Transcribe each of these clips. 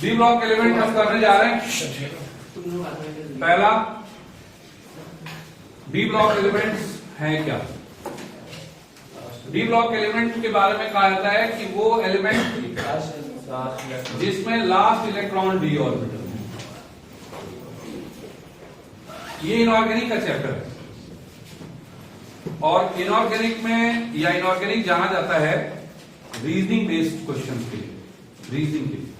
B block element हम करने जा रहे हैं। पहला, बी ब्लॉक एलिमेंट्स हैं क्या? डी ब्लॉक एलिमेंट के बारे में कहा जाता है कि वो एलिमेंट जिसमें लास्ट इलेक्ट्रॉन डी ऑर्बिटल। ये इनऑर्गेनिक का चैप्टर है, और इनऑर्गेनिक में या इनऑर्गेनिक जाना जाता है रीजनिंग बेस्ड क्वेश्चन के लिए, रीजनिंग के लिए,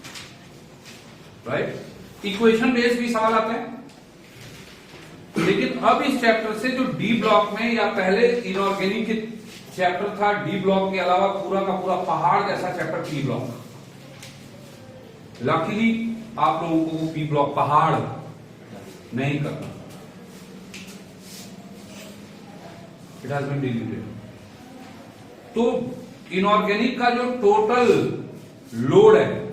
राइट। इक्वेशन बेस्ड भी सवाल आते हैं, लेकिन अब इस चैप्टर से जो डी ब्लॉक में, या पहले इनऑर्गेनिक के चैप्टर था डी ब्लॉक के अलावा पूरा का पूरा पहाड़ जैसा चैप्टर पी ब्लॉक। लकीली आप लोगों को पी ब्लॉक पहाड़ नहीं करना, इट हैज बीन डिलीटेड। तो इनऑर्गेनिक का जो टोटल लोड है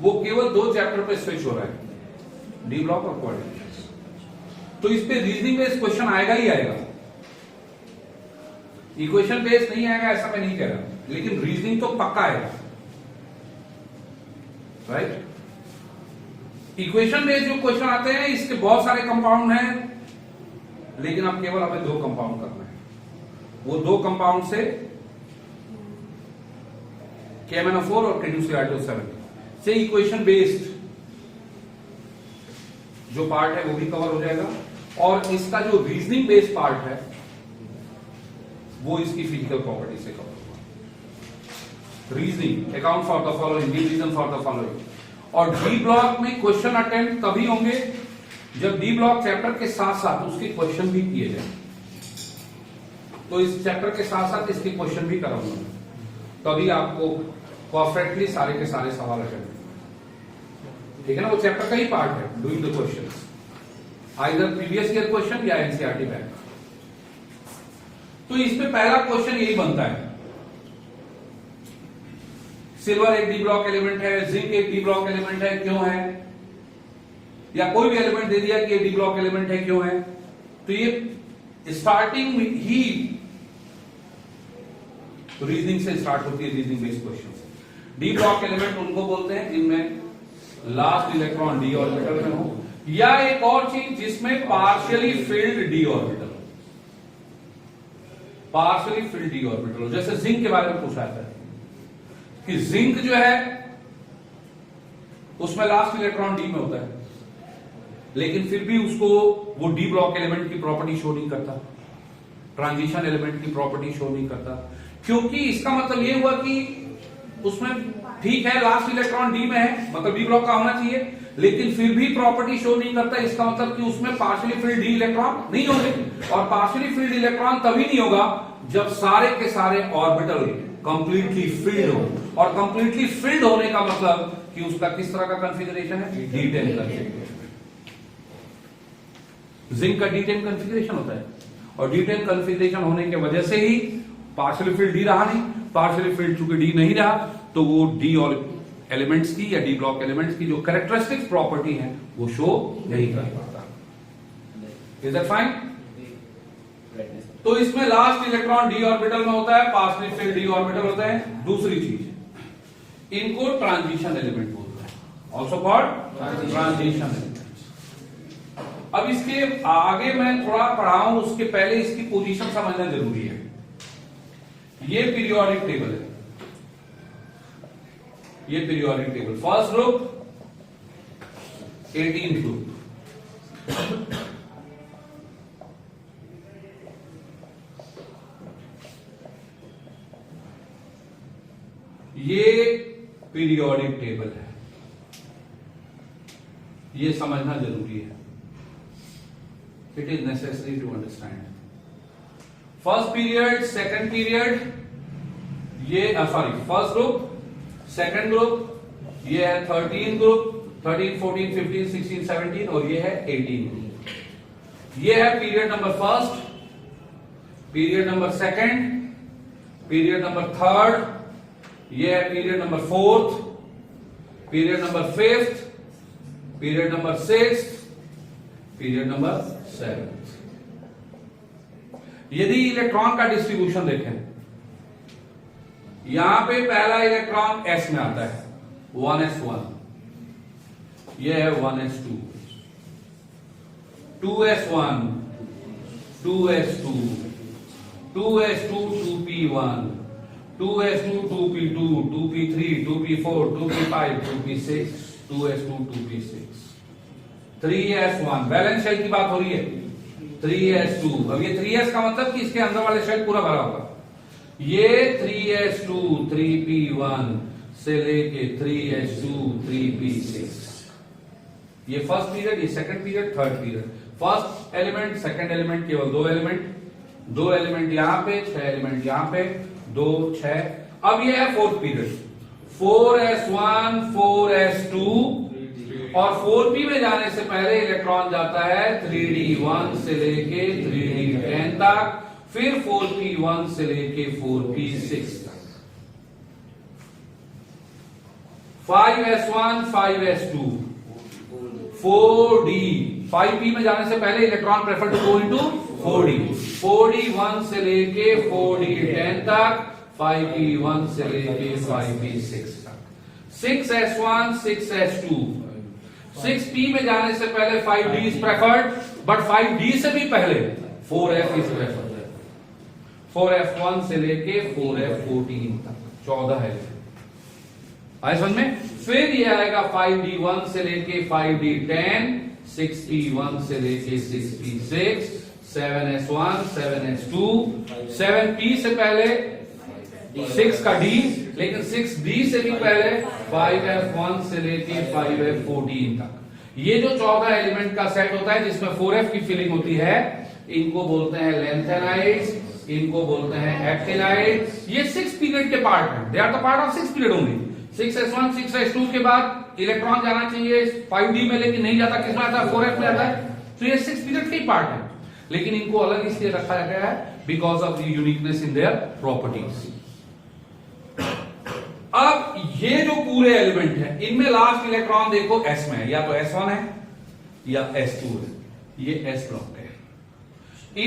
वो केवल 2 चैप्टर पे स्विच हो रहा है, डी ब्लॉक और कोऑर्डिनेशन। तो इस पे रीजनिंग बेस्ड क्वेश्चन आएगा ही आएगा, इक्वेशन बेस्ड नहीं आएगा ऐसा मैं नहीं कह रहा, लेकिन रीजनिंग तो पक्का आएगा, राइट। इक्वेशन बेस्ड जो क्वेश्चन आते हैं इसके बहुत सारे कंपाउंड हैं, लेकिन अब केवल हमें 2 कंपाउंड करना है। वो 2 कंपाउंड से KMnO4 और K2CR7 से इक्वेशन बेस्ड जो पार्ट है वो भी कवर हो जाएगा, और इसका जो रीजनिंग बेस्ड पार्ट है वो इसकी फिजिकल प्रॉपर्टी से कवर होगा। Reasoning, account for the following, give reason for the following. और डी ब्लॉक में क्वेश्चन अटेम्प्ट तभी होंगे जब डी ब्लॉक चैप्टर के साथ साथ उसके क्वेश्चन भी किए जाए। तो इस चैप्टर के साथ साथ इसके क्वेश्चन भी कराऊंगा, तभी आपको परफेक्टली सारे के सारे सवाल अटेम्प्ट, ठीक है ना। वो चैप्टर का ही पार्ट है, doing the questions, either previous year question या एनसीईआरटी बैंक। तो इसमें पहला क्वेश्चन यही बनता है, सिल्वर एक डी ब्लॉक एलिमेंट है, जिंक एक डी ब्लॉक एलिमेंट है, क्यों है? या कोई भी एलिमेंट दे दिया कि ये डी ब्लॉक एलिमेंट है, क्यों है? तो ये स्टार्टिंग ही रीजनिंग से स्टार्ट होती है, रीजनिंग बेस्ड क्वेश्चन से। डी ब्लॉक एलिमेंट उनको बोलते हैं जिनमें लास्ट इलेक्ट्रॉन डी ऑर्बिटल में हो, या एक और चीज जिसमें पार्शियली फिल्ड डी ऑर्बिटल हो, पार्शियली फिल्ड डी ऑर्बिटल हो। जैसे जिंक के बारे में पूछा जाता है कि जिंक जो है उसमें लास्ट इलेक्ट्रॉन डी में होता है, लेकिन फिर भी उसको वो डी ब्लॉक एलिमेंट की प्रॉपर्टी शो नहीं करता, ट्रांजिशन एलिमेंट की प्रॉपर्टी शो नहीं करता, क्योंकि इसका मतलब ये हुआ कि उसमें ठीक है लास्ट इलेक्ट्रॉन डी में है, मतलब डी ब्लॉक का होना चाहिए, लेकिन फिर भी प्रॉपर्टी शो नहीं करता। इसका मतलब कि उसमें पार्शियली फिल्ड डी इलेक्ट्रॉन नहीं होंगे, और पार्शियली फिल्ड इलेक्ट्रॉन तभी नहीं होगा जब सारे के सारे ऑर्बिटल कंप्लीटली फिल्ड हो, और कंप्लीटली फिल्ड होने का मतलब कि उसका किस तरह का कॉन्फ़िगरेशन है, D10 कॉन्फ़िगरेशन। जिंक का D10 कॉन्फ़िगरेशन होता है, और D10 कॉन्फ़िगरेशन होने की वजह से ही पार्शियली फिल्ड डी रहा नहीं, पार्शियली फिल्ड चूंकि डी नहीं रहा तो वो डी और एलिमेंट्स की या डी ब्लॉक एलिमेंट्स की जो कैरेक्टरिस्टिक्स प्रॉपर्टी है वो शो नहीं कर पाता। Is that fine? तो इसमें लास्ट इलेक्ट्रॉन डी ऑर्बिटल में होता है, पार्शियली फिल्ड डी ऑर्बिटल होता है। दूसरी चीज, इनको ट्रांजिशन एलिमेंट बोलते हैं, ऑल्सो कॉल्ड ट्रांजिशन एलिमेंट। अब इसके आगे मैं थोड़ा पढ़ाऊं उसके पहले इसकी पोजीशन समझना जरूरी है। ये पीरियोडिक टेबल है, ये periodic table, first group 18th group, ये पीरियोडिक टेबल है, ये समझना जरूरी है, it is necessary to understand. First period, second period, ये फर्स्ट ग्रुप, सेकंड ग्रुप, ये है 13 ग्रुप, 13, 14, 15, 16, 17, और ये है 18 ग्रुप। ये है period number first, period number second, period number third, ये है period number fourth, period number fifth, period number sixth, period number seventh. यदि इलेक्ट्रॉन का डिस्ट्रीब्यूशन देखें, यहां पे पहला इलेक्ट्रॉन S में आता है, 1s1, ये है 1s2, 2s1, 2s2, 2s2 2p1, 2s2 2p2, 2p3, 2p4, 2p5, 2p6, 2s2 2p6, 3s1, balance shell की बात हो रही है, 3s2। अब ये 3s का मतलब कि इसके अंदर वाले शेल पूरा भरा होगा। ये 3s2 3p1 से लेके 3s2 3p6, ये फर्स्ट पीरियड, ये second period, third period. First element, second element, केवल दो एलिमेंट यहां पे, 6 एलिमेंट यहां पे, 2 6। अब ये है फोर्थ पीरियड, 4s1 4s2, और 4p में जाने से पहले इलेक्ट्रॉन जाता है 3d1 से लेके 3d10 तक, फिर 4p1 से लेके 4p6 तक। 5s1 5s2 4d, 5p में जाने से पहले electron prefer to go into 4d, 4d1 से लेके 4d10 तक, 5p1 से लेके 5p6 तक। 6s1 6s2, 6p में जाने से पहले 5d is preferred, but 5d से भी पहले 4f इज प्रेफर्ड, 4f1 से लेके 4f14 तक, 14 है। आए समझ में? फिर ये आएगा 5d1 से लेके 5d10, 6p1 से लेके 6p6, 7s1 7s2, 7p से पहले 6 का d, लेकिन 6d से भी पहले 5f1 से लेके 5f14 तक। ये जो 14 एलिमेंट का सेट होता है जिसमें 4f की फिलिंग होती है, इनको बोलते हैं लेंथेनाइड्स, इनको बोलते हैं एक्टिनाइड्स। ये 6 पीरियड के पार्ट हैं, they are the part of 6 period only. 6s1 6s2 के बाद इलेक्ट्रॉन जाना चाहिए 5d में, लेकिन नहीं जाता, किसमें आता है? 4f में आता है। तो ये 6 पीरियड के पार्ट है, लेकिन इनको अलग इसलिए रखा गया है because of the uniqueness in their properties. अब ये जो पूरे एलिमेंट है, इनमें लास्ट इलेक्ट्रॉन देखो s में है, या तो s1 है या s2 है, ये s ब्लॉक है।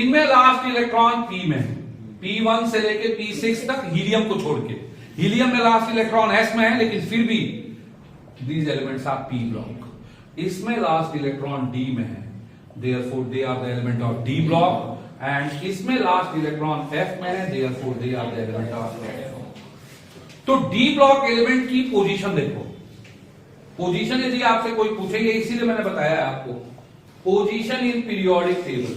इनमें लास्ट इलेक्ट्रॉन p में है, p1 से लेके p6 तक, हीलियम को छोड़ के। हीलियम में लास्ट इलेक्ट्रॉन s में है, लेकिन फिर भी these elements are p block। इसमें लास्ट इलेक्ट्रॉन d में है, therefore they are the element of d block, and इसमें लास्ट इलेक्ट्रॉन f में है, therefore they are the element of f block। तो d ब्लॉक एलिमेंट की position देखो। Position यदि आपसे कोई पूछेगा, इसीलिए मैंने बताया आपको position in periodic table.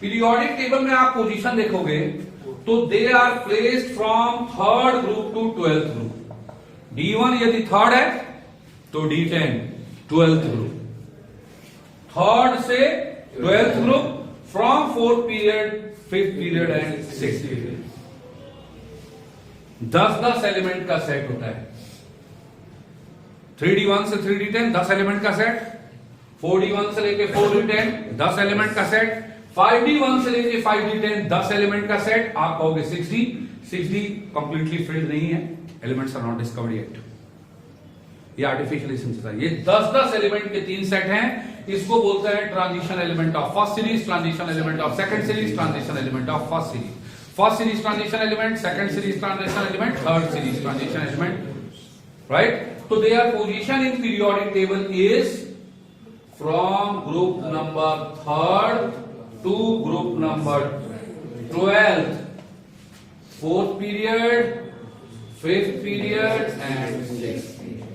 Periodic table में आप पोजीशन देखोगे तो they are placed from third group to 12th group. d1 यदि थर्ड है तो d10 12th ग्रुप, थर्ड से 12th group, from 4th period 5th period and 6th period. 10 element का set होता है। 3d1 से 3d10 10 एलिमेंट का सेट, 4d1 से लेके 4d10 10 एलिमेंट का सेट, 5d1 से लेके 5d10 10 एलिमेंट का सेट। आप कहोगे 6d कंप्लीटली फिल्ड नहीं है, elements are not discovered yet, ये आर्टिफिशियली सिंथेसाइज्ड। ये 10 एलिमेंट के 3 सेट हैं। इसको बोलते हैं transition element of first series, transition element of second series, transition element of first series. First series transition element, second series transition element, third series transition element, right? So their position in periodic table is from group number 3rd to group number 12th, 4th period, 5th period and 6th period.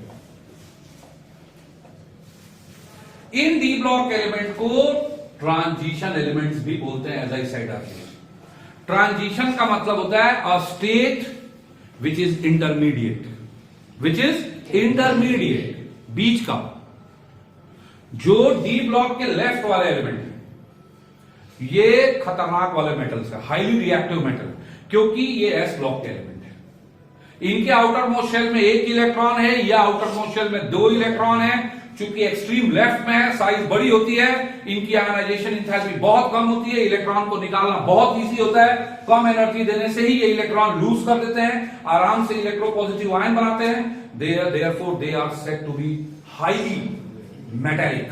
इन D block element को transition elements भी बोलते हैं, as I said earlier. Transition का मतलब होता है a state which is intermediate, which is intermediate, बीच का। जो डी ब्लॉक के लेफ्ट वाले एलिमेंट है, ये खतरनाक वाले मेटल्स है, हाईली रिएक्टिव मेटल, क्योंकि ये एस ब्लॉक के एलिमेंट है। इनके आउटर मोस्ट शेल में 1 इलेक्ट्रॉन है, या आउटर मोस्ट शेल में 2 इलेक्ट्रॉन है। चूंकि एक्सट्रीम लेफ्ट में है, साइज बड़ी होती है, इनकी आयनाइजेशन एंथैल्पी बहुत कम होती है, इलेक्ट्रॉन को निकालना बहुत इजी होता है। कम एनर्जी देने से ही ये इलेक्ट्रॉन लूज कर देते हैं, आराम से इलेक्ट्रोपॉजिटिव आयन बनाते हैं। Therefore they are said to be highly metallic.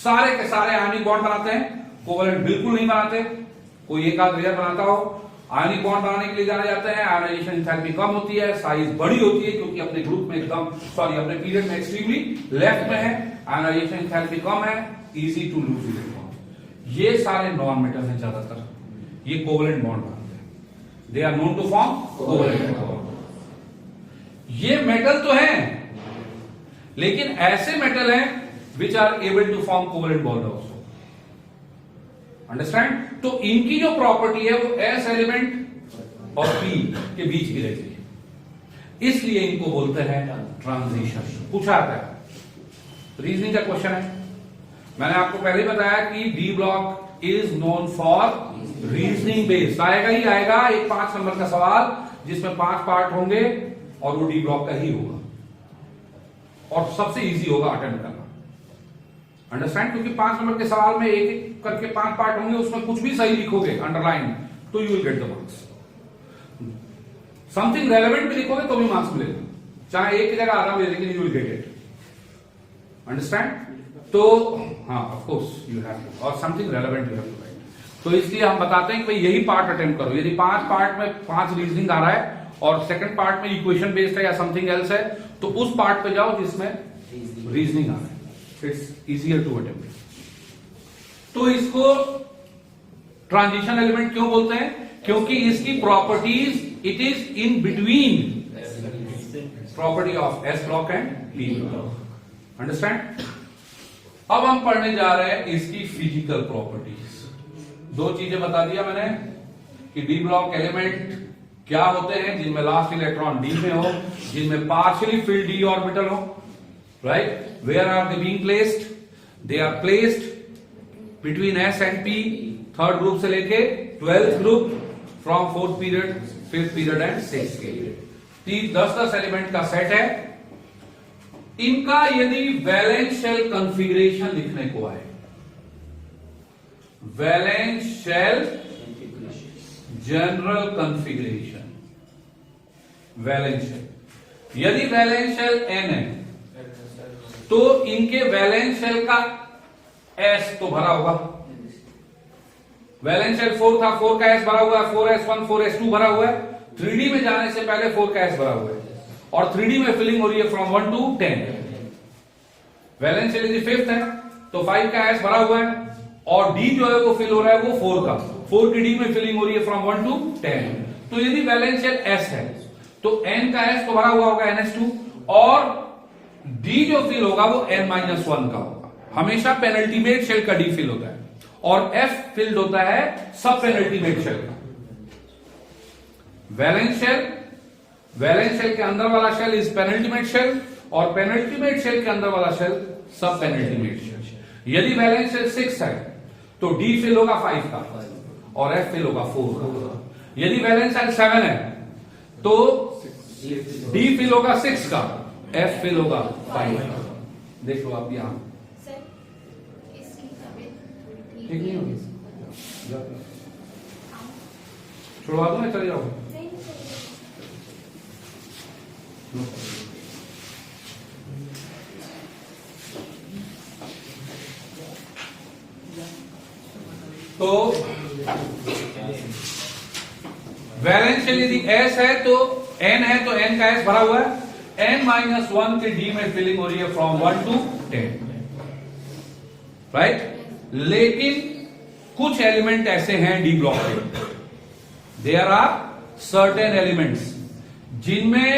सारे के सारे आयनिक बॉन्ड बनाते हैं, कोवलेंट बिल्कुल नहीं बनाते, कोई एक आध रेयर बनाता हो। आयनिक बॉन्ड बनाने के लिए जाने जाते हैं, आयोनाइजेशन एंथैल्पी कम होती है, साइज बड़ी होती है क्योंकि अपने ग्रुप में एकदम अपने पीरियड में एक्सट्रीमली लेफ्ट में है, आयोनाइजेशन एंथैल्पी कम है, इजी टू लूज इलेक्ट्रॉन। ये सारे नॉन मेटल हैं ज्यादातर, ये कोवेलेंट बॉन्ड बनाते हैं, they are known to form covalent bond. ये मेटल तो हैं, लेकिन ऐसे मेटल हैं which are able to form covalent bond also. Understand? तो इनकी जो प्रॉपर्टी है वो एस एलिमेंट और पी के बीच की रहती है, इसलिए इनको बोलते हैं ट्रांजिशन। पूछा आता है, रीजनिंग का क्वेश्चन है। मैंने आपको पहले बताया कि D block is known for reasoning based. आएगा ही आएगा एक 5 नंबर का सवाल जिसमें 5 पार्ट होंगे और वो डी ब्लॉक का ही होगा और सबसे इजी होगा अटेम्प्ट करना। अंडरस्टैंड? क्योंकि 5 नंबर के सवाल में एक एक करके 5 पार्ट होंगे, उसमें कुछ भी सही लिखोगे अंडरलाइन तो you will get the marks. Something relevant भी लिखोगे तो भी मार्क्स मिलेगा, चाहे एक की जगह आधा मिले, लेकिन you will get it. Understand? तो हाँ, of course you have to, और something relevant you have to write. तो इसलिए हम बताते हैं कि भाई यही पार्ट अटेम्प्ट करो। यदि 5 पार्ट में 5 रीजनिंग आ रहा है और सेकंड पार्ट में इक्वेशन बेस्ड है या समथिंग एल्स है, तो उस पार्ट पे जाओ जिसमें रीजनिंग आ रहा है, इट्स इजियर टू अटेम्प्ट। तो इसको ट्रांजिशन एलिमेंट क्यों बोलते हैं? क्योंकि इसकी properties it is in between property of S block and P block. Understand? अब हम पढ़ने जा रहे हैं इसकी फिजिकल प्रॉपर्टीज। 2 चीजें बता दिया मैंने कि डी ब्लॉक एलिमेंट क्या होते हैं, जिनमें लास्ट इलेक्ट्रॉन डी में हो, जिनमें पार्शियली फिल्ड डी ऑर्बिटल हो, right? Where are they being placed? They are placed between s and p, third group से लेके 12th group, from 4th period, 5th period and 6th period. 10-10 element का set है। इनका यदि valence shell configuration लिखने को आए, valence shell general configuration, valence shell, यदि वैलेंस शेल n है तो इनके वैलेंस शेल का s तो भरा होगा। वैलेंस शेल 4 था, 4 का s भरा हुआ है, 4s1 4s2 भरा हुआ है। 3D में जाने से पहले 4 का s भरा हुआ है और 3D में फिलिंग हो रही है फ्रॉम 1 to 10। वैलेंस शेल यदि 5th है तो 5 का s भरा हुआ है और d जो है वो फिल हो रहा है वो 4 का, 4 की d में फिलिंग हो रही है फ्रॉम 1 to 10। तो यदि वैलेंस शेल s है तो n का s तो भरा हुआ होगा ns2 और d जो फिल होगा वो n-1 का होगा। हमेशा पेनल्टीमेट शेल का d फिल होता है और f फिल्ड होता है सब पेनल्टीमेट शेल का। वैलेंस शेल के अंदर वाला शेल इज पेनल्टीमेट शेल और पेनल्टीमेट शेल के अंदर वाला शेल सब पेनल्टीमेट शेल। यदि वैलेंस शेल 6 है तो d फिल होगा 5 का और f फिल होगा 4 का। यदि वैलेंस शेल 7 है तो d फिल होगा 6 का, f फिल होगा 5 का। देख लो आप यहां ठीक नहीं होगी, छुड़वा दो, मैं चले जाओ। तो वैलेंस शेल यदि s है तो n है तो n का s भरा हुआ है, n-1 के d में फिलिंग हो रही है फ्रॉम 1 to 10, राइट? लेकिन कुछ एलिमेंट ऐसे हैं डी ब्लॉक के, देयर आर सर्टेन एलिमेंट्स जिनमें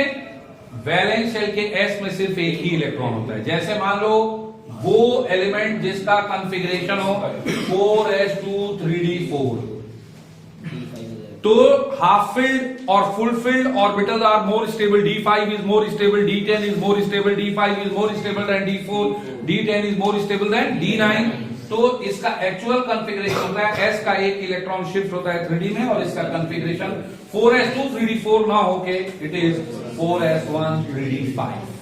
वैलेंस शेल के s में सिर्फ एक ही इलेक्ट्रॉन होता है। जैसे मान लो वो एलिमेंट जिसका कॉन्फ़िगरेशन हो 4s2 3d4, तो हाफ फिल्ड और full filled orbitals are more stable, d5 is more stable, d10 is more stable, d5 is more stable than d4, d10 is more stable than d9। तो इसका actual configuration होता है s का एक electron shift होता है 3d में और इसका कॉन्फ़िगरेशन 4s2 3d4 ना होके इट इज 4s1 3d5।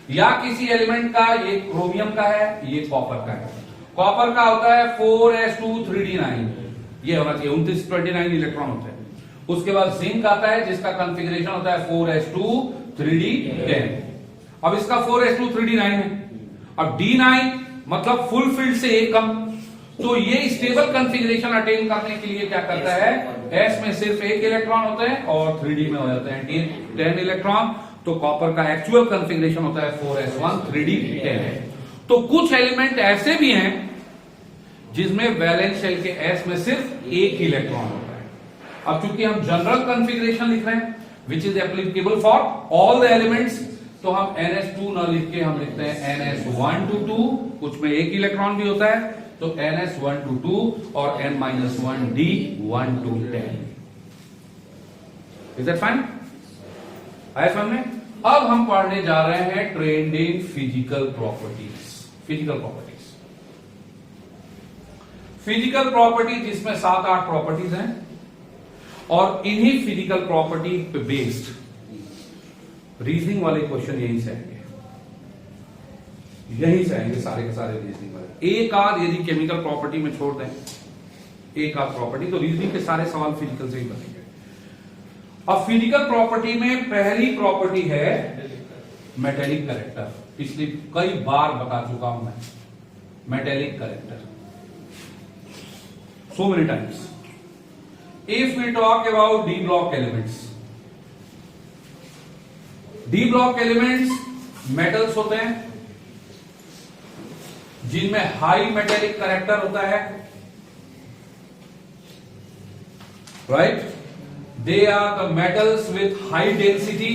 या किसी एलिमेंट का, ये क्रोमियम का है, ये कॉपर का है। कॉपर का होता है 4s2 3d9, ये होना चाहिए 29 इलेक्ट्रॉन होते हैं। उसके बाद जिंक आता है जिसका कॉन्फ़िगरेशन होता है 4s2 3d10। अब इसका 4s2 3d9 है, अब d9 मतलब फुल फील्ड से एक कम, तो ये स्टेबल कॉन्फ़िगरेशन अटेन करने के लिए क्या करता है, s में सिर्फ एक इलेक्ट्रॉन होते हैं और 3d में हो जाते हैं 10 इलेक्ट्रॉन। तो कॉपर का एक्चुअल कॉन्फ़िगरेशन होता है 4s1 3d 10। तो कुछ एलिमेंट ऐसे भी हैं जिसमें वैलेंस शेल के s में सिर्फ एक ही इलेक्ट्रॉन होता है। अब चूंकि हम जनरल कॉन्फ़िगरेशन लिख रहे हैं which is applicable for all the elements, तो हम ns2 ना लिख के हम लिखते हैं ns1 to 2, कुछ में एक इलेक्ट्रॉन भी होता है तो ns1 to 2 और n-1d 1 to 10। Is that fine? आया समझ में? अब हम पढ़ने जा रहे हैं trend in physical properties. Physical properties, physical property जिसमें 7-8 प्रॉपर्टीज हैं और इन्हीं फिजिकल प्रॉपर्टी पे बेस्ड रीजनिंग वाले क्वेश्चन यहीं से आएंगे, यहीं से आएंगे सारे के सारे रीजनिंग वाले। एक आध यदि केमिकल प्रॉपर्टी में छोड़ दें एक आध प्रॉपर्टी, तो रीजनिंग के सारे सवाल फिजिकल से ही बनेंगे। अब फिजिकल प्रॉपर्टी में पहली प्रॉपर्टी है मेटेलिक कैरेक्टर। पिछली कई बार बता चुका हूं मैं metallic character, so many times. If we talk about D block elements, D block elements metals होते हैं जिनमें हाई मेटेलिक कैरेक्टर होता है, right? They are the metals with high density,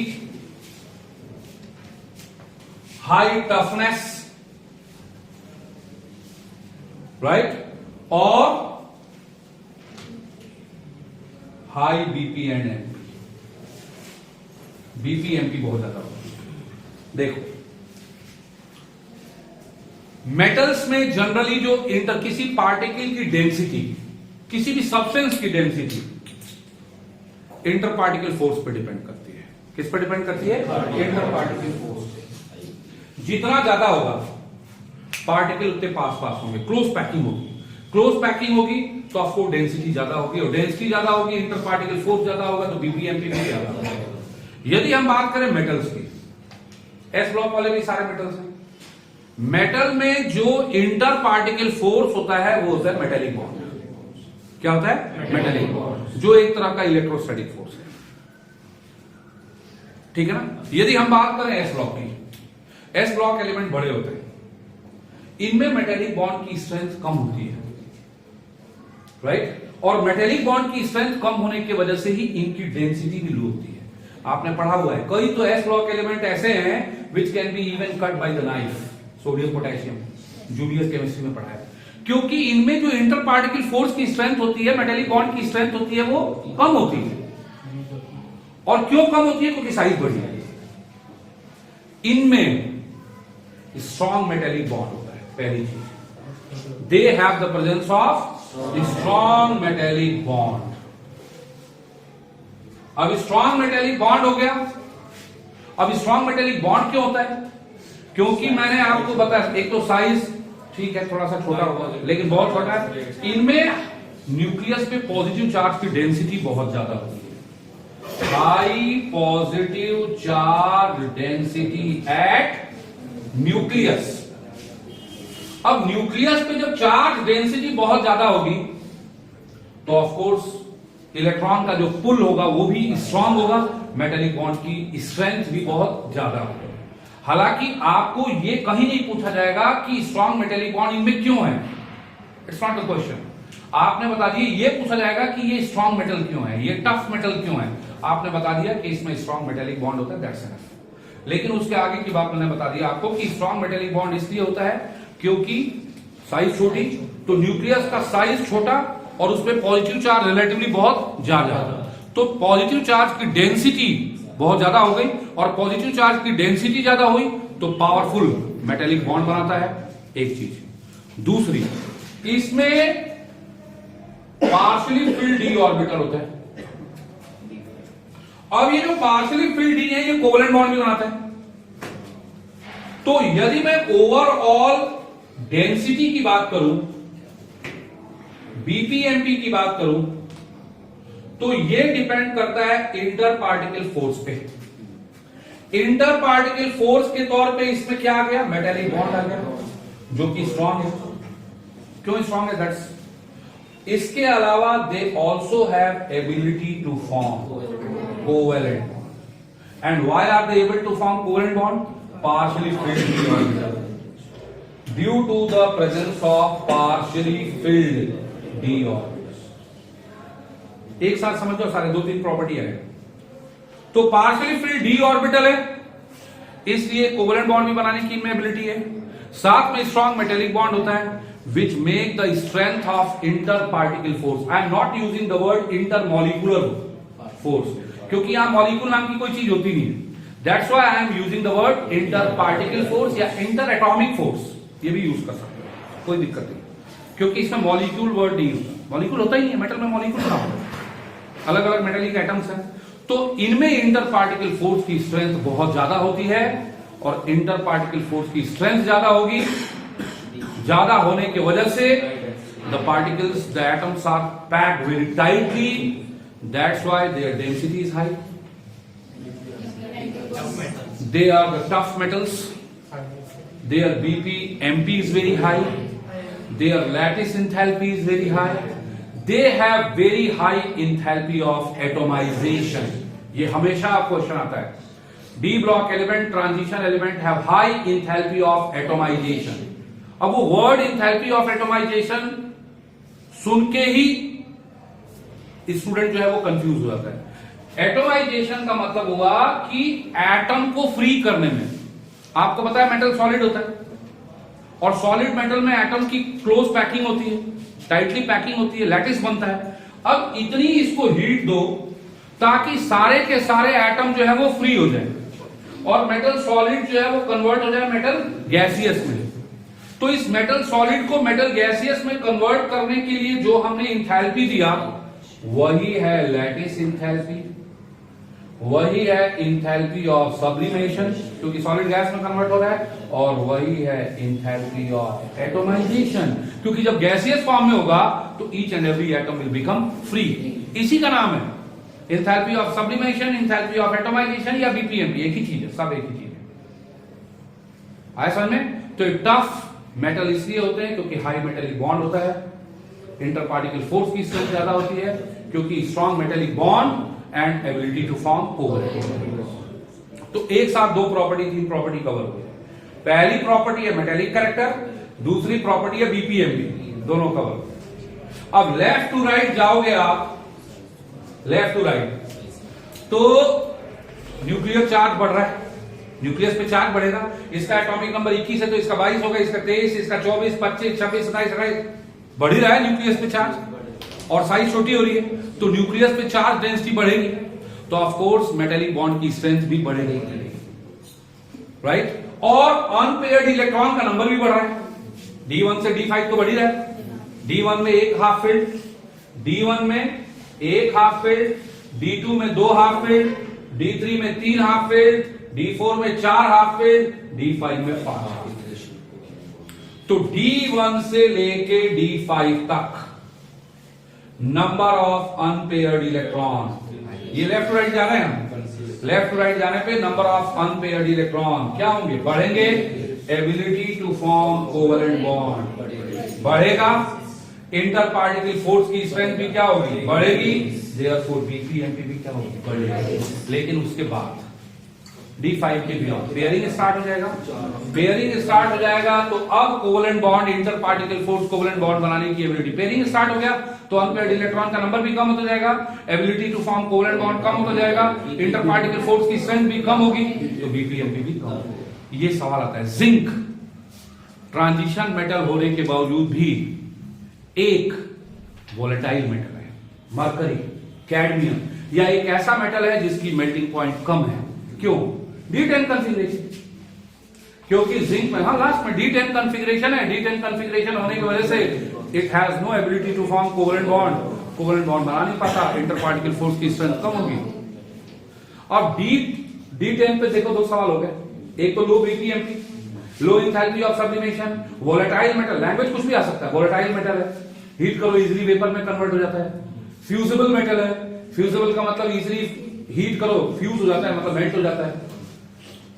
high toughness, right? or high BP and MP। BP MP बहुत ज्यादा होता है। देखो मेटल्स में जनरली जो किसी पार्टिकल की डेंसिटी, किसी भी सब्सटेंस की डेंसिटी इंटर पार्टिकल फोर्स पे डिपेंड करती है। किस पे डिपेंड करती है? इंटर पार्टिकल फोर्स पे। जितना ज्यादा होगा पार्टिकल उतने पास पास होंगे, क्लोज पैकिंग होगी। क्लोज पैकिंग होगी तो आपको डेंसिटी ज्यादा होगी, और डेंसिटी ज्यादा होगी इंटर पार्टिकल फोर्स ज्यादा होगा तो बीपीएमपी भी ज्यादा होगा। यदि हम बात करें मेटल्स की, एस ब्लॉक वाले भी सारे मेटल्स हैं। मेटल में जो इंटर पार्टिकल फोर्स होता है वो होता है मेटेलिक बॉन्ड। क्या होता है? मेटेलिक बॉन्ड, जो एक तरह का इलेक्ट्रोस्टैटिक फोर्स है। ठीक है ना? यदि हम बात करें एस ब्लॉक की, एस ब्लॉक एलिमेंट बड़े होते हैं, इनमें मेटेलिक बॉन्ड की स्ट्रेंथ कम होती है, राइट? और मेटेलिक बॉन्ड की स्ट्रेंथ कम होने की वजह से ही इनकी डेंसिटी भी लो होती है। आपने पढ़ा हुआ है कई तो एस ब्लॉक एलिमेंट ऐसे हैं which can be even cut by the knife, sodium potassium, Julius chemistry में पढ़ा है। क्योंकि इनमें जो इंटर पार्टिकल फोर्स की स्ट्रेंथ होती है, मेटेलिक बॉन्ड की स्ट्रेंथ होती है, वो कम होती है। और क्यों कम होती है? क्योंकि साइज बड़ी है। इनमें स्ट्रॉन्ग मेटेलिक बॉन्ड होता है, पहली चीज। They have the presence of strong metallic bond. अब स्ट्रॉन्ग मेटेलिक बॉन्ड हो गया। अब स्ट्रॉन्ग मेटेलिक बॉन्ड क्यों होता है? क्योंकि मैंने आपको बताया, एक तो साइज ठीक है थोड़ा सा छोटा होगा लेकिन बहुत छोटा है। इनमें न्यूक्लियस पे पॉजिटिव चार्ज की डेंसिटी बहुत ज्यादा होती है, high positive charge density at nucleus. अब न्यूक्लियस पे जब चार्ज डेंसिटी बहुत ज्यादा होगी तो ऑफ कोर्स इलेक्ट्रॉन का जो पुल होगा वो भी स्ट्रांग होगा, मेटेलिक बॉन्ड की स्ट्रेंथ भी बहुत ज्यादा होगी। हालांकि आपको ये कहीं नहीं पूछा जाएगा कि स्ट्रांग मेटेलिक बॉन्ड इनमें क्यों है, इट्स नॉट द क्वेश्चन। आपने बता दिया, ये पूछा जाएगा कि ये स्ट्रांग मेटल क्यों है, ये टफ मेटल क्यों है। आपने बता दिया कि इसमें स्ट्रांग मेटेलिक बॉन्ड होता है, दैट्स इनफ। लेकिन उसके आगे की बात मैंने बता दिया आपको कि स्ट्रांग मेटेलिक बॉन्ड इसलिए होता है क्योंकि साइज छोटी, तो न्यूक्लियस का साइज छोटा और उसमें पॉजिटिव चार्ज रिलेटिवली बहुत ज्यादा, तो पॉजिटिव चार्ज की डेंसिटी बहुत ज्यादा हो गई, और पॉजिटिव चार्ज की डेंसिटी ज्यादा हुई तो पावरफुल मेटेलिक बॉन्ड बनाता है, एक चीज। दूसरी, इसमें पार्शियली फिल्ड डी ऑर्बिटल होता है। अब ये जो पार्शियली फिल्ड डी है ये कोवलेंट बॉन्ड भी बनाता है। तो यदि मैं ओवरऑल डेंसिटी की बात करूं, बीपीएमपी की बात करूं, तो ये डिपेंड करता है इंटर पार्टिकल फोर्स पे। इंटर पार्टिकल फोर्स के तौर पे इसमें क्या आ गया? मेटेलिक बॉन्ड आ गया, जो कि स्ट्रांग है। क्यों स्ट्रांग है? दैट्स इसके अलावा they also have ability to form covalent bond. And why are they able to form covalent bond? Partially filled d orbital due to the presence of partially filled d orbitals. एक साथ समझो सारे, दो तीन property है। तो partially filled d orbital है, इसलिए कोवेलेंट बॉन्ड भी बनाने की इनमें एबिलिटी है। साथ में स्ट्रॉन्ग मेटेलिक बॉन्ड होता है which make the strength of interparticle force. I am not using the word intermolecular force क्योंकि यहां मॉलिक्यूल नाम की कोई चीज होती नहीं है। That's why I am using the word interparticle force या interatomic force, ये भी यूज कर सकते हैं, कोई दिक्कत नहीं, क्योंकि इसमें मॉलिक्यूल वर्ड नहीं होता। मॉलिक्यूल होता ही है, मेटल में मॉलिक्यूल ना होता, अलग अलग मेटेलिक एटम्स हैं। तो इनमें इंटरपार्टिकल फोर्स की स्ट्रेंथ बहुत ज्यादा होती है, और इंटरपार्टिकल फोर्स की स्ट्रेंथ ज्यादा होगी, ज्यादा होने की वजह से the particles, the atoms are packed very tightly, that's why their density is high, they are the tough metals, their BP MP is very high, their lattice enthalpy is very high, they have very high enthalpy of atomization। ये हमेशा question आता है, D block element, transition element have high enthalpy of atomization। अब वो word enthalpy of atomization सुन के ही student जो है वो कंफ्यूज हो जाता है। एटोमाइजेशन का मतलब हुआ कि एटम को फ्री करने में, आपको पता है मेटल सॉलिड होता है, और सॉलिड मेटल में एटम की क्लोज पैकिंग होती है, टाइटली पैकिंग होती है, लैटिस बनता है। अब इतनी इसको हीट दो ताकि सारे के सारे एटम जो है वो फ्री हो जाए, और मेटल सॉलिड जो है वो कन्वर्ट हो जाए मेटल गैसियस में। तो इस मेटल सॉलिड को मेटल गैसियस में कन्वर्ट करने के लिए जो हमने इंथैल्पी दिया वही है लैटिस इंथैल्पी, वही है इंथैल्पी ऑफ सब्लिमेशन क्योंकि सॉलिड गैस में कन्वर्ट हो रहा है, और वही है इंथैल्पी ऑफ एटोमाइजेशन क्योंकि जब गैसियस फॉर्म में होगा तो each and every atom will become free. इसी का नाम है enthalpy of sublimation, enthalpy of atomization या बीपीएमपी, एक ही चीज है, सब एक ही चीज है। आया समझ में? तो टफ मेटल इसलिए होते हैं क्योंकि हाई मेटेलिक बॉन्ड होता है, इंटरपार्टिकल फोर्स की स्ट्रेंथ ज्यादा होती है क्योंकि strong metallic bond and ability to form covalent. तो एक साथ दो प्रॉपर्टी, तीन प्रॉपर्टी कवर हो गई। पहली प्रॉपर्टी है मेटेलिक कैरेक्टर, दूसरी प्रॉपर्टी है बीपीएमपी, दोनों कवर। अब लेफ्ट टू राइट जाओगे आप, लेफ्ट टू राइट, तो न्यूक्लियर चार्ज बढ़ रहा है, न्यूक्लियस पे चार्ज बढ़ेगा। इसका एटॉमिक नंबर 21 है तो इसका 22 होगा, इसका 23, इसका 24, 25, 26, 27, 28, बढ़ ही रहा है न्यूक्लियस पे चार्ज, और साइज छोटी हो रही है तो न्यूक्लियस पे चार्ज डेंसिटी बढ़ेगी, तो ऑफ कोर्स मेटेलिक बॉन्ड की स्ट्रेंथ भी बढ़ेगी, राइट। और अनपेयर्ड इलेक्ट्रॉन का नंबर भी बढ़ रहा है, D1 से D5 तो बढ़ ही रहा है। D1 में एक हाफ फील्ड, D1 में एक हाफ फील्ड, D2 में 2 हाफ फील्ड, D3 में 3 हाफ फील्ड, D4 में 4 हाफ फील्ड, D5 में 5 हाफ फील्ड। तो D1 से लेके D5 तक नंबर ऑफ अनपेयर्ड इलेक्ट्रॉन, ये लेफ्ट टू राइट जा रहे हैं हम, लेफ्ट टू राइट जाने पे नंबर ऑफ अनपेयर्ड इलेक्ट्रॉन क्या होंगे? बढ़ेंगे। Ability to form covalent bond बढ़ेगा, इंटर पार्टिकल फोर्स की स्ट्रेंथ भी क्या होगी? बढ़ेगी, देयरफॉर बीपीएमपी भी क्या होगी? बढ़ेगी। लेकिन उसके बाद D5 के भी पेयरिंग स्टार्ट हो जाएगा, पेयरिंग स्टार्ट हो जाएगा तो अब covalent bond, inter particle force covalent bond बनाने की एबिलिटी, पेयरिंग स्टार्ट हो गया तो अनपेयर्ड इलेक्ट्रॉन का नंबर भी कम होता जाएगा, ability to form covalent bond कम होता जाएगा, इंटर पार्टिकल फोर्स की स्ट्रेंथ भी कम होगी, तो बीपीएमपी भी कम होगी। ये सवाल आता है। जिंक ट्रांजिशन मेटल होने के बावजूद भी एक वोलेटाइल मेटल है, मरकरी, कैडमियम, या एक ऐसा मेटल है जिसकी मेल्टिंग पॉइंट कम है। क्यों? D10 कॉन्फ़िगरेशन, क्योंकि जिंक में, हाँ लास्ट में D10 कॉन्फ़िगरेशन है, D10 कॉन्फ़िगरेशन होने की वजह से it has no ability to form covalent bond, covalent bond बना नहीं पाता, इंटर पार्टिकल फोर्स की स्ट्रेंथ कम होगी। अब D10 पे देखो दो सवाल हो गए, एक तो low BP MP, low enthalpy of sublimation, volatile metal, language कुछ भी आ सकता है, वोलेटाइल मेटल है, हीट करो इजीली वेपर में कन्वर्ट हो जाता है, फ्यूजिबल मेटल है, फ्यूजिबल का मतलब इजीली हीट करो फ्यूज हो जाता है, मतलब मेल्ट हो जाता है,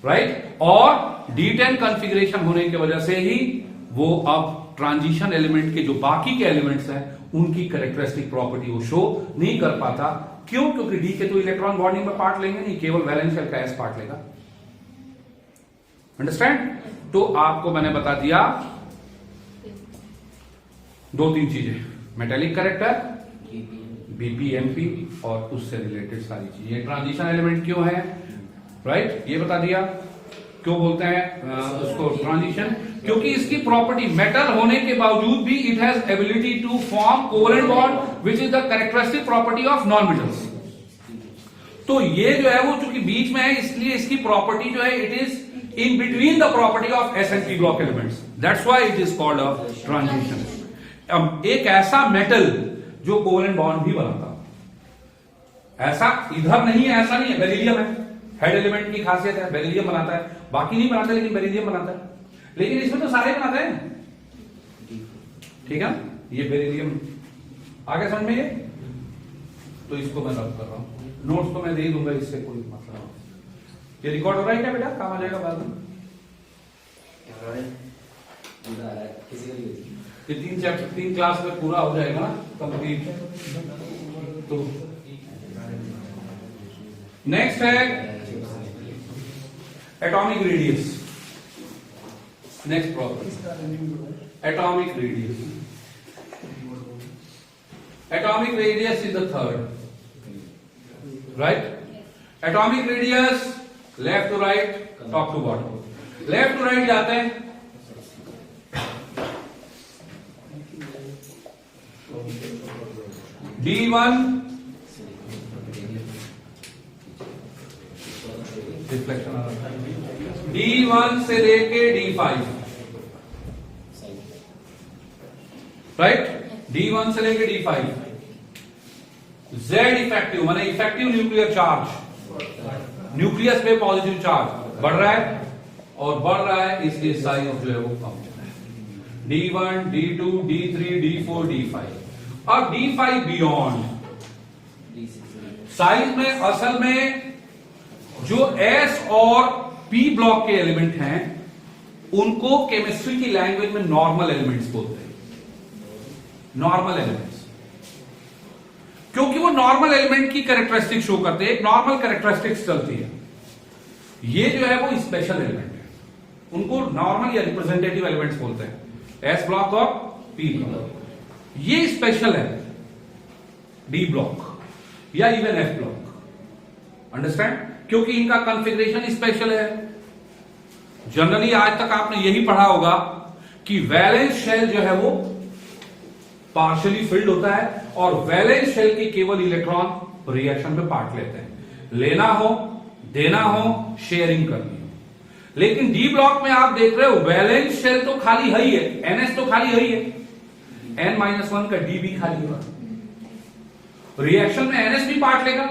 राइट। और D10 कॉन्फ़िगरेशन होने की वजह से ही वो अब ट्रांजिशन एलिमेंट के जो बाकी के एलिमेंट्स हैं उनकी कैरेक्टरिस्टिक प्रॉपर्टी वो शो नहीं कर पाता। क्यों? क्योंकि डी के तो इलेक्ट्रॉन बॉन्डिंग में पार्ट लेंगे नहीं, केवल वैलेंस शेल का एस पार्ट लेगा। अंडरस्टैंड? तो आपको मैंने बता दिया 2-3 चीजें, मेटेलिक कैरेक्टर, बीपीएमपी और उससे रिलेटेड सारी चीजें। ये ट्रांजिशन एलिमेंट क्यों है, राइट? ये बता दिया क्यों बोलते हैं उसको ट्रांजिशन, क्योंकि इसकी प्रॉपर्टी मेटल होने के बावजूद भी it has ability to form covalent bond which is the characteristic property of non metals. तो ये जो है वो चूंकि बीच में है, इसलिए इसकी प्रॉपर्टी जो है it is in between the property of S and P block elements, that's why it is called a transition. एक ऐसा मेटल जो कोवेलेंट बॉन्ड भी बनाता, ऐसा इधर नहीं है, ऐसा नहीं है, बेरिलियम है, हेड एलिमेंट की खासियत है, बेरिलियम बनाता है, बाकी नहीं बनाता लेकिन बेरिलियम बनाता है, लेकिन इसमें तो सारे बनाते हैं, ठीक है? ये बेरिलियम आगे समझ में, ये तो इसको मैं रब कर रहा हूं, नोट्स तो मैं दे दूंगा, इससे कोई मतलब नहीं। ये रिकॉर्ड हो रहा है क्या बेटा? काम आ जाएगा बाद में। ये 3 चैप्टर 3 क्लास में पूरा हो जाएगा ना कंप्लीट। तो नेक्स्ट है atomic radius. Next problem, atomic radius. Atomic radius is the third, right? Atomic radius left to right, top to bottom. Left to right जाते हैं, D1 रिफ्लेक्शन आ रहा है, D1 से लेके D5, राइट? D1 से लेके D5, Z इफेक्टिव माने effective nuclear charge, nucleus पे पॉजिटिव चार्ज बढ़ रहा है और बढ़ रहा है, इसलिए साइज जो है वो कम है। D1, D2, D3, D4, D5 और D5 बियॉन्ड। साइज में असल में जो S और P ब्लॉक के एलिमेंट हैं उनको केमिस्ट्री की लैंग्वेज में नॉर्मल एलिमेंट्स बोलते हैं, नॉर्मल एलिमेंट्स, क्योंकि वो नॉर्मल एलिमेंट की कैरेक्टरिस्टिक शो करते हैं, एक नॉर्मल कैरेक्टरिस्टिक्स चलती है। ये जो है वो स्पेशल एलिमेंट है, उनको नॉर्मल या रिप्रेजेंटेटिव एलिमेंट्स बोलते हैं, S ब्लॉक और P ब्लॉक। ये स्पेशल है D ब्लॉक या इवन F ब्लॉक, अंडरस्टैंड? क्योंकि इनका कॉन्फ़िगरेशन स्पेशल है। जनरली आज तक आपने यही पढ़ा होगा कि वैलेंस शेल जो है वो पार्शियली फिल्ड होता है और वैलेंस शेल के केवल इलेक्ट्रॉन रिएक्शन में पार्ट लेते हैं, लेना हो, देना हो, शेयरिंग करनी हो। लेकिन डी ब्लॉक में आप देख रहे हो वैलेंस शेल तो खाली है ही है, NS तो खाली है ही है, N-1 का D भी खाली होगा, रिएक्शन में NS भी पार्ट लेगा,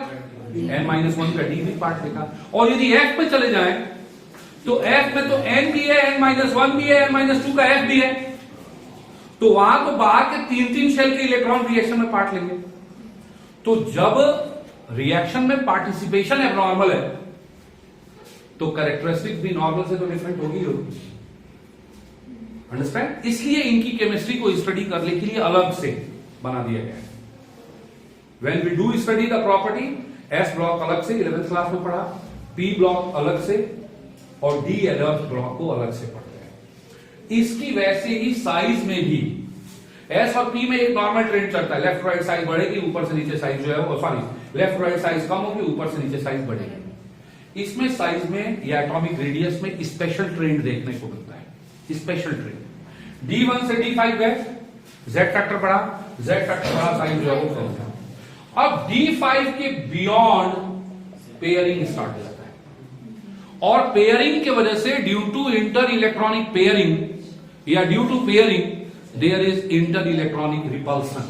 N-1 का D भी पार्ट लेगा। और यदि F पे चले जाएं तो F में तो N भी है, N-1 भी है, N-2 का F भी है, तो वहां तो बाहर के 3 शेल के इलेक्ट्रॉन रिएक्शन में पार्ट लेंगे। तो जब रिएक्शन में पार्टिसिपेशन एब्नॉर्मल है तो कैरेक्टरिस्टिक भी नॉर्मल से तो डिफरेंट होगी। अंडरस्टैंड? इसलिए इनकी केमिस्ट्री को स्टडी करने के लिए अलग से बना दिया गया है। When we do study the property, S block अलग से 11th क्लास में पढ़ा, P ब्लॉक अलग से और D ब्लॉक को अलग से पढ़ते हैं। इसकी वैसे ही साइज में भी S और P में एक नॉर्मल ट्रेंड चलता है, लेफ्ट राइट साइज बढ़ेगी, ऊपर से नीचे साइज जो है वो, सॉरी, लेफ्ट राइट साइज कम होगी, ऊपर से नीचे साइज बढ़ेगी। इसमें साइज में या एटॉमिक रेडियस में स्पेशल ट्रेंड देखने को मिलता है, स्पेशल ट्रेंड। D1 से D5 गए, Z फैक्टर बढ़ा, Z फैक्टर बढ़ा, साइज जो है वो कम था। अब D5 के बियॉन्ड पेयरिंग स्टार्ट हो जाता है और पेयरिंग की वजह से due to inter electronic pairing या due to pairing there is inter electronic repulsion.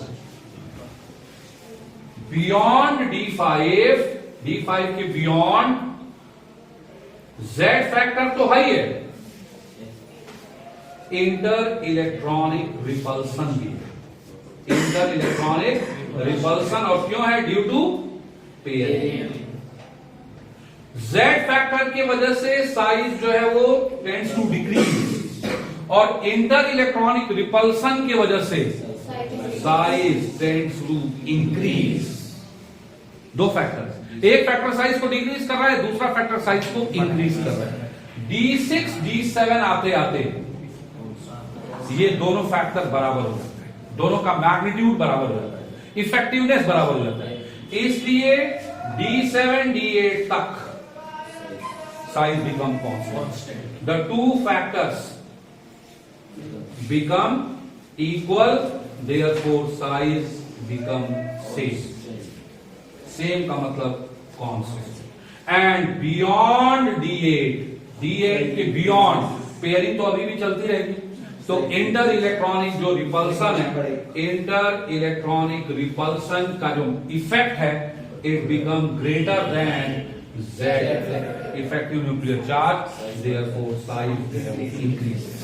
Beyond D5 के बियॉन्ड Z फैक्टर तो है ही है, इंटर इलेक्ट्रॉनिक रिपल्सन भी है, इंटर इलेक्ट्रॉनिक रिपल्सन। और क्यों है? Due to pairing. Z factor की वजह से साइज जो है वो टेंड्स टू डिक्रीज और इंटर इलेक्ट्रॉनिक रिपल्सन की वजह से साइज टेंड्स टू इंक्रीज। दो फैक्टर्स, एक फैक्टर साइज को डिक्रीज कर रहा है, दूसरा फैक्टर साइज को इंक्रीज कर रहा है। D6 D7 आते आते ये दोनों फैक्टर बराबर हो जाते हैं, दोनों का मैग्नीट्यूड बराबर हो जाता है, इफेक्टिवनेस बराबर हो जाता है। इसलिए D7 D8 तक size become constant, the two factors become equal, therefore size become same. Same का मतलब constant. And beyond D8, D8 के beyond पेयरिंग तो अभी भी चलती रहेगी। तो इंटर इलेक्ट्रॉनिक जो रिपल्सन है, इंटर इलेक्ट्रॉनिक रिपल्सन का जो इफेक्ट है, it become greater than Z effective nuclear charge, therefore size increases.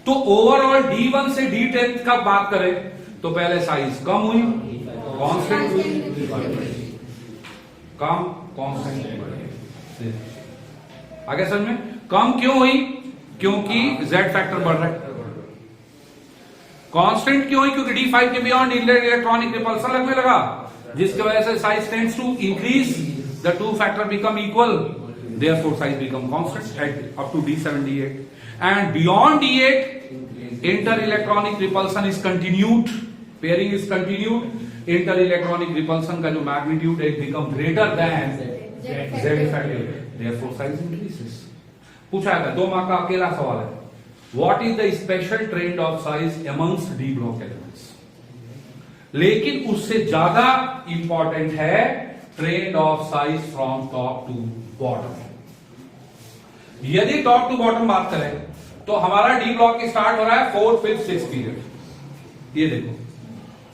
तो ओवरऑल D1 से D10 का बात करें तो पहले साइज कम हुई, कांस्टेंट हुई, कम कांस्टेंट बढ़े। आगे समझ में? कम क्यों हुई? क्योंकि Z फैक्टर बढ़ रहा है। कांस्टेंट क्यों हुई? क्योंकि D5 के बियॉन्ड इलेक्ट्रॉनिक रिपल्सन लगने लगा, जिसकी वजह से size tends to increase, the two factor become equal, therefore size become constant at up to D7 D8. And beyond D8, inter-electronic repulsion is continued, pairing is continued, inter-electronic repulsion का जो magnitude है become greater than Z effective, therefore size increases. पूछा है, 2 mark का अकेला सवाल है, what is the special trend of size amongst D block elements? लेकिन उससे ज्यादा इंपॉर्टेंट है trend of size from top to bottom. यदि टॉप टू बॉटम बात करें तो हमारा डी ब्लॉक स्टार्ट हो रहा है 4th 5th 6th पीरियड। ये देखो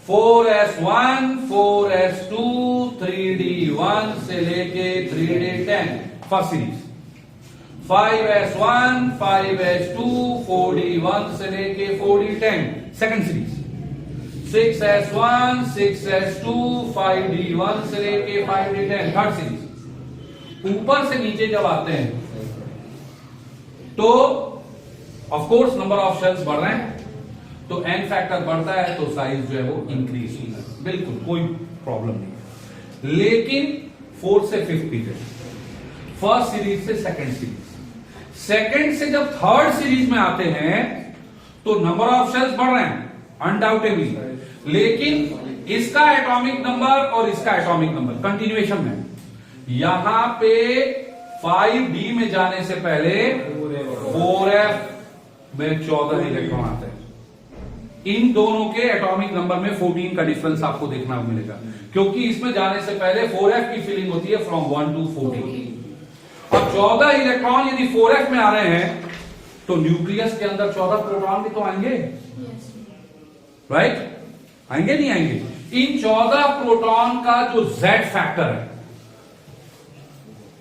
4S1 4S2 3D1 से लेके 3D10 first series, 5S1 5S2 4D1 से लेके 4D10 second series, 6S1 6S2 5D1 से लेके 5D10 थर्ड सीरीज। ऊपर से नीचे जब आते हैं तो of course number of shells बढ़ रहे हैं, तो एन फैक्टर बढ़ता है तो साइज जो है वो इंक्रीज होगा, बिल्कुल कोई प्रॉब्लम नहीं है। लेकिन 4th से 5th पीरियड, फर्स्ट सीरीज से सेकंड सीरीज, सेकंड से जब थर्ड सीरीज में आते हैं तो नंबर ऑफ शेल्स बढ़ रहे हैं अनडाउटेबली, लेकिन इसका एटॉमिक नंबर और इसका एटॉमिक नंबर कंटिन्यूएशन में, यहां पे 5D में जाने से पहले 4F में 14 इलेक्ट्रॉन आते हैं। इन दोनों के एटॉमिक नंबर में 14 का डिफरेंस आपको देखना मिलेगा, क्योंकि इसमें जाने से पहले 4F की फिलिंग होती है फ्रॉम 1 to 14। अब 14 इलेक्ट्रॉन यदि 4F में आ रहे हैं तो न्यूक्लियस के अंदर 14 प्रोटॉन भी तो आएंगे, राइट? आएंगे नहीं आएंगे? इन 14 प्रोटॉन का जो Z फैक्टर है,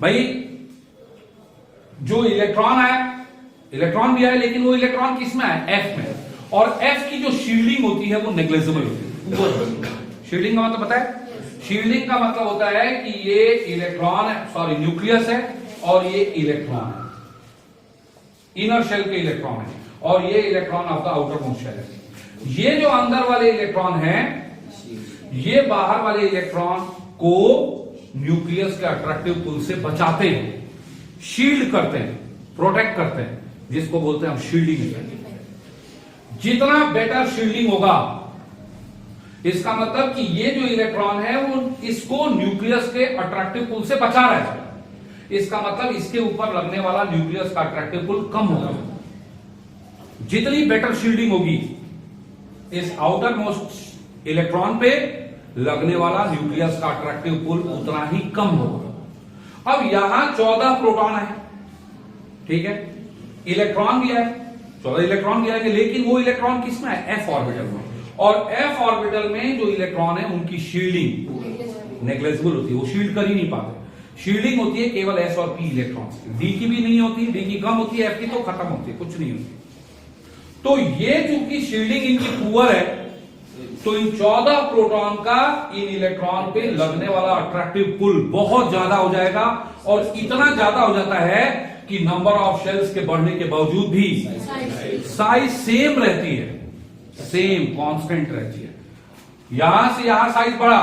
भाई जो इलेक्ट्रॉन आया, इलेक्ट्रॉन भी आया, लेकिन वो इलेक्ट्रॉन किस में आया? F में, और F की जो शील्डिंग होती है वो नेग्लिजिबल होती है। शील्डिंग का मतलब पता है? शील्डिंग का मतलब होता है कि ये इलेक्ट्रॉन है, सॉरी न्यूक्लियस है, और ये इलेक्ट्रॉन है, इनर शेल के इलेक्ट्रॉन है, और ये electron of the outermost shell है। ये जो अंदर वाले इलेक्ट्रॉन हैं, ये बाहर वाले इलेक्ट्रॉन को न्यूक्लियस के अट्रैक्टिव पुल से बचाते हैं, शील्ड करते हैं, प्रोटेक्ट करते हैं, जिसको बोलते हैं हम शील्डिंग। जितना बेटर शील्डिंग होगा, इसका मतलब कि ये जो इलेक्ट्रॉन है वो इसको न्यूक्लियस के अट्रैक्टिव पुल से बचा रहा है, इसका मतलब इसके ऊपर लगने वाला न्यूक्लियस का अट्रैक्टिव पुल कम होगा। जितनी बेटर शील्डिंग होगी, इस आउटर मोस्ट इलेक्ट्रॉन पे लगने वाला न्यूक्लियस का अट्रैक्टिव पुल उतना ही कम होगा। अब यहां 14 प्रोटॉन है, ठीक है, इलेक्ट्रॉन भी है, 14 इलेक्ट्रॉन भी आएंगे, लेकिन वो इलेक्ट्रॉन किस में है? F ऑर्बिटल में, और F ऑर्बिटल में जो इलेक्ट्रॉन है उनकी शील्डिंग नेग्लिजिबल होती है, वो शील्ड कर ही नहीं पाते। शील्डिंग होती है केवल S और P इलेक्ट्रॉन्स की, D की भी नहीं होती, D की कम होती है, F की तो खत्म होती है, कुछ नहीं होती। तो ये चूंकि शील्डिंग इनकी पुअर है, तो इन 14 प्रोटॉन का इन इलेक्ट्रॉन पे लगने वाला अट्रैक्टिव पुल बहुत ज्यादा हो जाएगा, और इतना ज्यादा हो जाता है कि नंबर ऑफ शेल्स के बढ़ने के बावजूद भी साइज सेम रहती है, सेम कांस्टेंट रहती है। यहां से यहां साइज बढ़ा,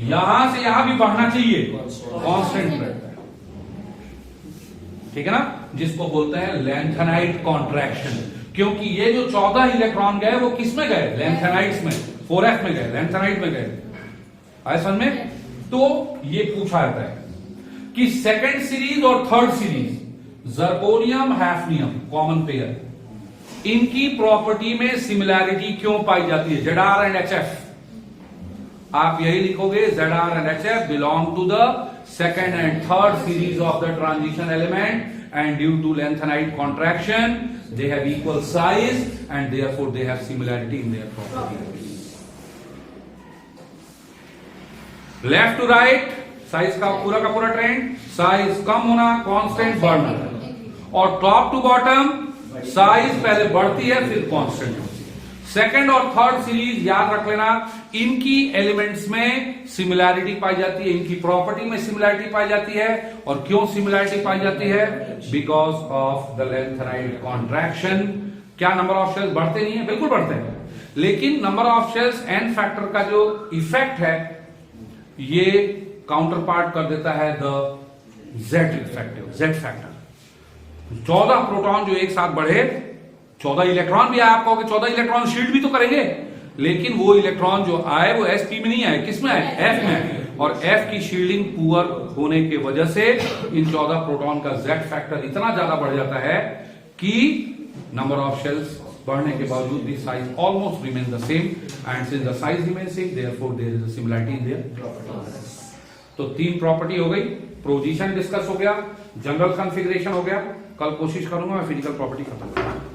यहां से यहां भी बढ़ना चाहिए, कांस्टेंट रहता है। ठीक है ना, जिसको बोलते हैं लेंथेनाइट कॉन्ट्रैक्शन, क्योंकि ये जो 14 इलेक्ट्रॉन गए वो किस में गए, लेंथेनाइट्स में, 4f में गए, लेंथेनाइट में गए। आए समझ में? तो ये पूछा जाता है कि सेकंड सीरीज और third series zirconium hafnium common pair, इनकी प्रॉपर्टी में सिमिलैरिटी क्यों पाई जाती है, ZR एंड HF। आप यही लिखोगे, ZR and HF belong to the second and third series of the transition element, and due to lengthenite contraction they have equal size and therefore they have similarity in their properties. Left to right size का पूरा trend, size कम होना, constant बढ़ना, और top to bottom size पहले बढ़ती है फिर constant होती है। सेकंड और थर्ड सीरीज याद रख लेना, इनकी एलिमेंट्स में सिमिलैरिटी पाई जाती है, इनकी प्रॉपर्टी में सिमिलैरिटी पाई जाती है। और क्यों सिमिलैरिटी पाई जाती है, because of the lanthanide contraction. क्या नंबर ऑफ शेल्स बढ़ते नहीं है, बिल्कुल बढ़ते हैं, लेकिन number of shells n factor का जो इफेक्ट है ये काउंटर पार्ट कर देता है the Z effective, Z factor. 14 proton जो एक साथ बढ़े, 14 इलेक्ट्रॉन भी आए, आप कहोगे 14 इलेक्ट्रॉन शील्ड भी तो करेंगे, लेकिन वो इलेक्ट्रॉन जो आए वो sp में नहीं आए, किस में आए, f में आए। और f की शील्डिंग पुअर होने की वजह से इन 14 प्रोटॉन का z फैक्टर इतना ज्यादा बढ़ जाता है कि नंबर ऑफ शेल्स बढ़ने के बावजूद भी size almost remain the same, and since the size remain same therefore there is a similarity in there. तो 3 प्रॉपर्टी हो गई, पोजीशन डिस्कस हो गया, जनरल कॉन्फ़िगरेशन हो गया। कल कोशिश करूंगा मैं फिजिकल प्रॉपर्टी खत्म करूंगा।